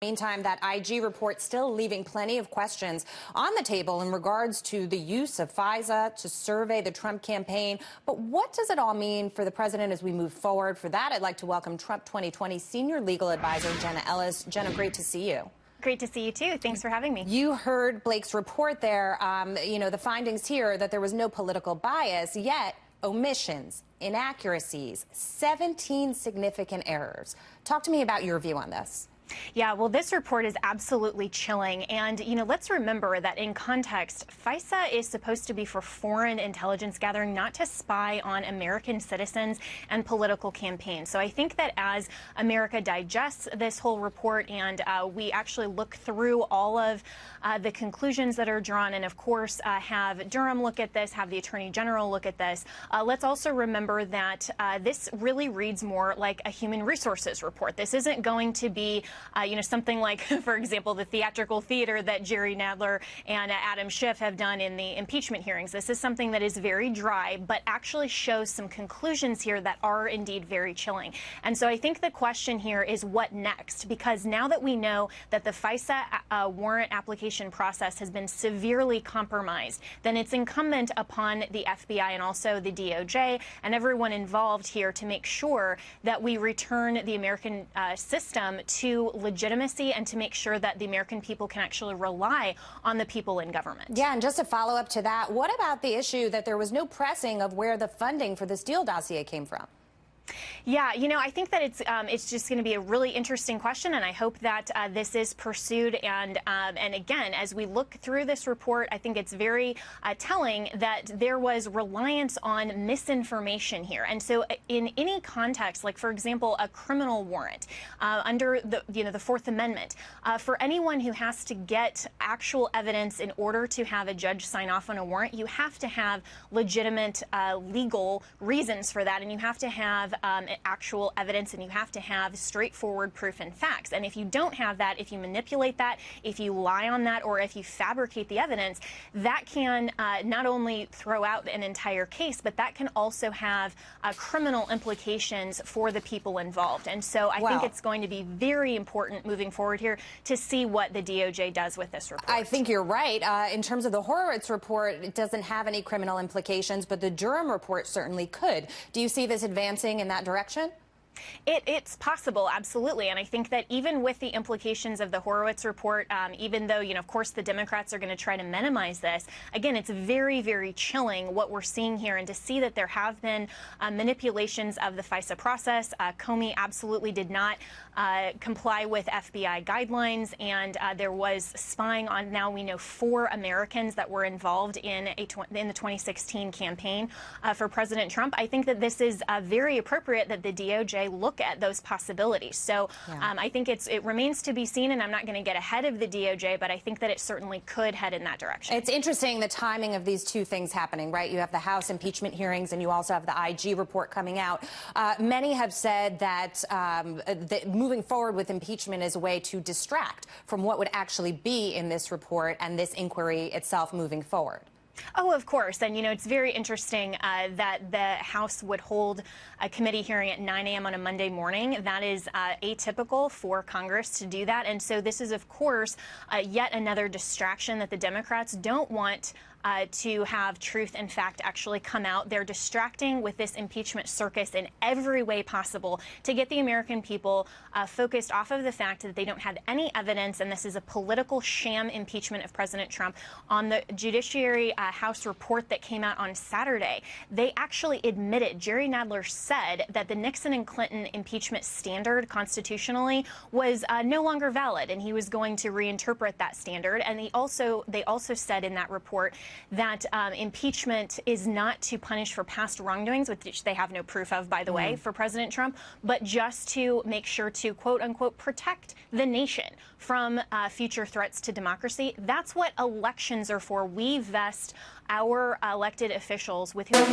Meantime, that IG report still leaving plenty of questions on the table in regards to the use of FISA to survey the Trump campaign. But what does it all mean for the president as we move forward? For that, I'd like to welcome Trump 2020 senior legal advisor Jenna Ellis. Jenna, great to see you. Great to see you, too. Thanks for having me. You heard Blake's report there. The findings here that there was no political bias, yet omissions, inaccuracies, 17 significant errors. Talk to me about your view on this. Yeah, well, this report is absolutely chilling. And, let's remember that in context, FISA is supposed to be for foreign intelligence gathering, not to spy on American citizens and political campaigns. So I think that as America digests this whole report and we actually look through all of the conclusions that are drawn and, of course, have Durham look at this, have the Attorney General look at this, let's also remember that this really reads more like a human resources report. This isn't going to be something like, for example, the theatrical theater that Jerry Nadler and Adam Schiff have done in the impeachment hearings. This is something that is very dry, but actually shows some conclusions here that are indeed very chilling. And so I think the question here is what next? Because now that we know that the FISA warrant application process has been severely compromised, then it's incumbent upon the FBI and also the DOJ and everyone involved here to make sure that we return the American system to legitimacy and to make sure that the American people can actually rely on the people in government. Yeah, and just to follow up to that, what about the issue that there was no pressing of where the funding for this Steele dossier came from? Yeah, I think that it's just going to be a really interesting question, and I hope that this is pursued. And again, as we look through this report, I think it's very telling that there was reliance on misinformation here. And so, in any context, like for example, a criminal warrant under the Fourth Amendment, for anyone who has to get actual evidence in order to have a judge sign off on a warrant, you have to have legitimate legal reasons for that, and you have to have actual evidence, and you have to have straightforward proof and facts. And if you don't have that, if you manipulate that, if you lie on that, or if you fabricate the evidence, that can not only throw out an entire case, but that can also have criminal implications for the people involved. And so I think it's going to be very important moving forward here to see what the DOJ does with this report. I think you're right. In terms of the Horowitz report, it doesn't have any criminal implications, but the Durham report certainly could. Do you see this advancing in that direction? It's possible, absolutely. And I think that even with the implications of the Horowitz report, even though, of course, the Democrats are going to try to minimize this, again, it's very, very chilling what we're seeing here. And to see that there have been manipulations of the FISA process. Comey absolutely did not comply with FBI guidelines. And there was spying on, now we know, 4 Americans that were involved in the 2016 campaign for President Trump. I think that this is very appropriate that the DOJ look at those possibilities. So I think it remains to be seen, and I'm not going to get ahead of the DOJ, but I think that it certainly could head in that direction. It's interesting the timing of these two things happening, right? You have the House impeachment hearings, and you also have the IG report coming out. Many have said that moving forward with impeachment is a way to distract from what would actually be in this report and this inquiry itself moving forward. Oh, of course. And, it's very interesting that the House would hold a committee hearing at 9 a.m. on a Monday morning. That is atypical for Congress to do that. And so this is, of course, yet another distraction that the Democrats don't want to have truth and fact actually come out. They're distracting with this impeachment circus in every way possible to get the American people focused off of the fact that they don't have any evidence, and this is a political sham impeachment of President Trump. On the Judiciary House report that came out on Saturday, they actually admitted, Jerry Nadler said that the Nixon and Clinton impeachment standard constitutionally was no longer valid, and he was going to reinterpret that standard. And they also said in that report that impeachment is not to punish for past wrongdoings, which they have no proof of, by the way, for President Trump, but just to make sure to, quote unquote, protect the nation from future threats to democracy. That's what elections are for. We vest our elected officials with who